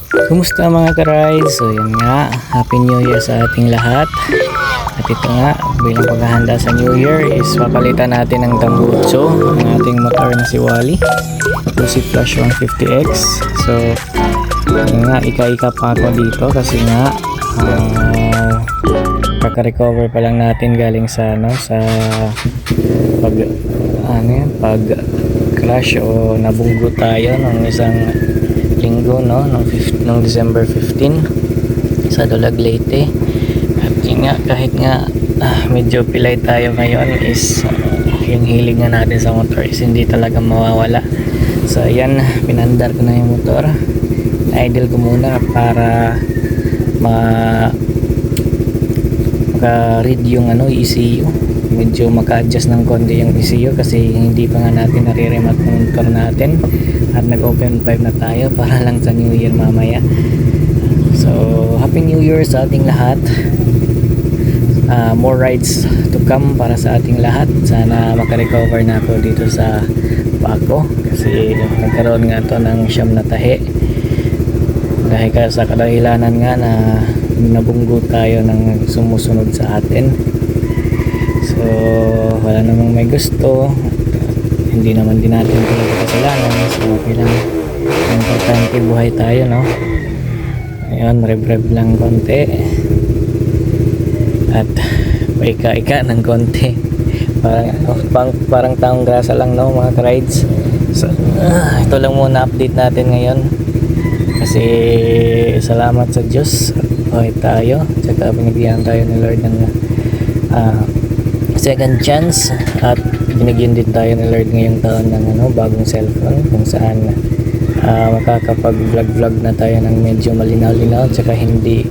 Kumusta mga ka-rides? So yan nga, Happy New Year sa ating lahat. At ito nga, bilang paghahanda sa New Year is papalitan natin ng tambutso ng ating motor na si Wally. Si Flash 150X. So yan nga, ika-ika pa ako dito kasi nga kaka-recover pa lang natin galing sa pag crash o nabunggo tayo ng isang linggo nung December 15 sa Dulag, Leyte. At yun nga, kahit nga medyo pilay tayo ngayon is yung hilig nga natin sa motor is hindi talaga mawawala. So yan, pinandar ko na yung motor, idle ko muna para maka-read yung ECU, medyo maka-adjust ng konti yung ECU kasi hindi pa nga natin nare-remote ng motor natin at nag-open 5 na tayo para lang sa New Year mamaya. So Happy New Year sa ating lahat. More rides to come para sa ating lahat. Sana makarecover na ako dito sa Paco kasi nagkaroon nga to ng siyam na tahi dahil sa kadahilanan nga na nabunggo tayo ng sumusunod sa atin. So wala namang may gusto, hindi naman din natin talaga kasalanan, so okay lang. Importante buhay tayo, no? Ayun, rev lang konti at paika-ika ng konti, parang taong grasa lang, no mga ka-rides. So ito lang muna update natin ngayon kasi salamat sa Diyos buhay tayo, tsaka binigyan tayo ni Lord ng second chance at binigyan din tayo ni Lord ngayong taon ng bagong cellphone kung saan makakapag-vlog na tayo ng medyo malinaw-linaw tsaka hindi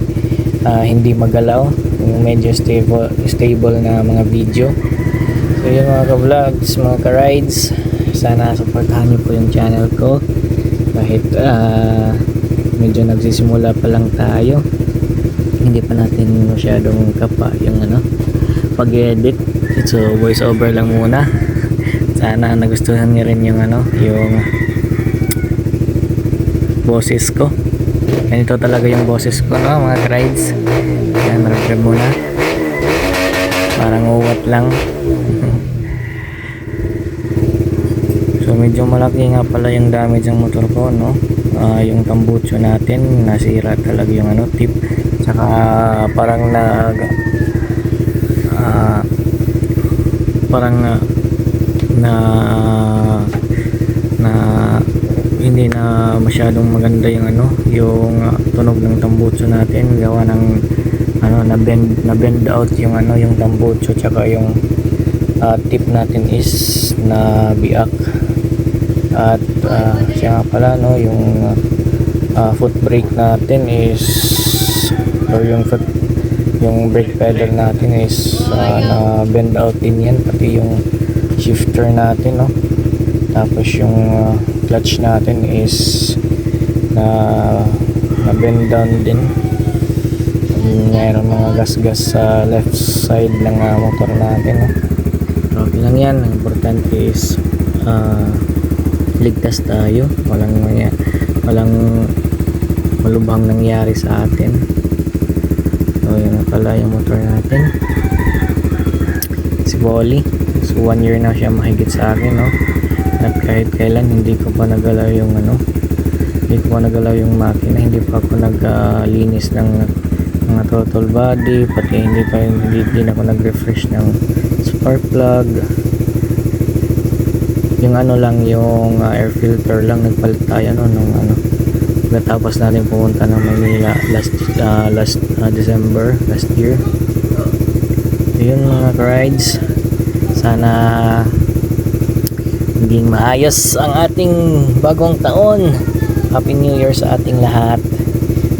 magalaw, yung medyo stable na mga video. So yun mga ka-vlogs, mga ka-rides, sana supportahan niyo po yung channel ko kahit medyo nagsisimula pa lang tayo, hindi pa natin masyadong kapa yung pag-edit. So voice over lang muna. Sana nagustuhan niyo rin yung yung boses ko. Ganito talaga yung boses ko, no mga ka-rides. Yan, marag muna. Parang uwat lang. So medyo malaki nga pala yung damage ng motor ko, no. Yung tambutso natin nasira talaga yung tip. Saka parang hindi na masyadong maganda yung yung tunog ng tambutso natin, gawa ng na bend out yung yung tambutso, tsaka yung tip natin is na biak. At siya nga pala, yung foot brake natin is, or yung brake pedal natin is na bend out din yan, pati yung shifter natin, no. Tapos yung clutch natin is na bend down din. Mayroon mga gas sa left side ng motor natin, no. Okay lang yan, ang importante is ligtas tayo, walang malubhang nangyari sa atin. So yun na pala yung motor natin, si Wally. So 1 year na siya mahigit sa akin, no. At kahit kailan hindi ko pa nagalaw yung makina, hindi pa ako naglinis ng mga throttle body, pati hindi din ako nag-refresh ng spark plug. Yung lang, yung air filter lang nagpalit tayo nung pagkatapos natin pumunta ng Manila last December last year. Yun mga ka-rides, sana maging maayos ang ating bagong taon. Happy New Year sa ating lahat.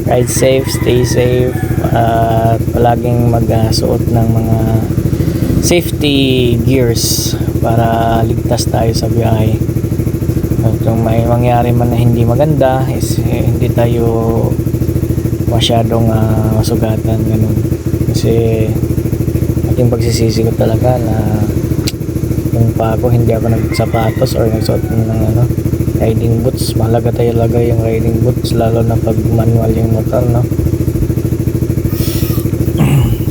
Ride safe, stay safe, at palaging magsuot ng mga safety gears para ligtas tayo sa biyahe. Kung may mangyari man na hindi maganda is hindi tayo masyadong masugatan, ganun. Kasi ating pagsisisi ko talaga na yung pa ako hindi ako nagsapatos or nagsuot ng riding boots. Mahalaga talaga yung riding boots, lalo na pag manual yung motor, no?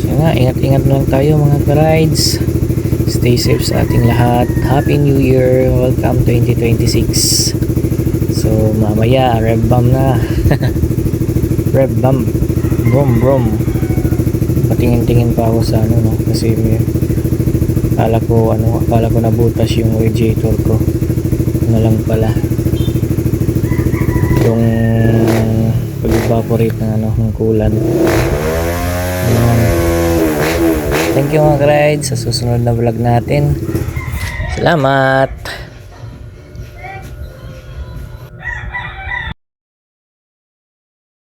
So nga, ingat-ingat na lang tayo mga ka-rides. Stay safe sa ating lahat. Happy New Year. Welcome 2026. So mamaya rev bomb na. Rev bomb. Brom brom. Patingin-tingin pa ako sa ano, no, kasi may akala ko nabutas yung radiator ko. Ano lang pala, yung pag-evaporate ng coolant. Ayan. Thank you mga ka-rides sa susunod na vlog natin. Salamat.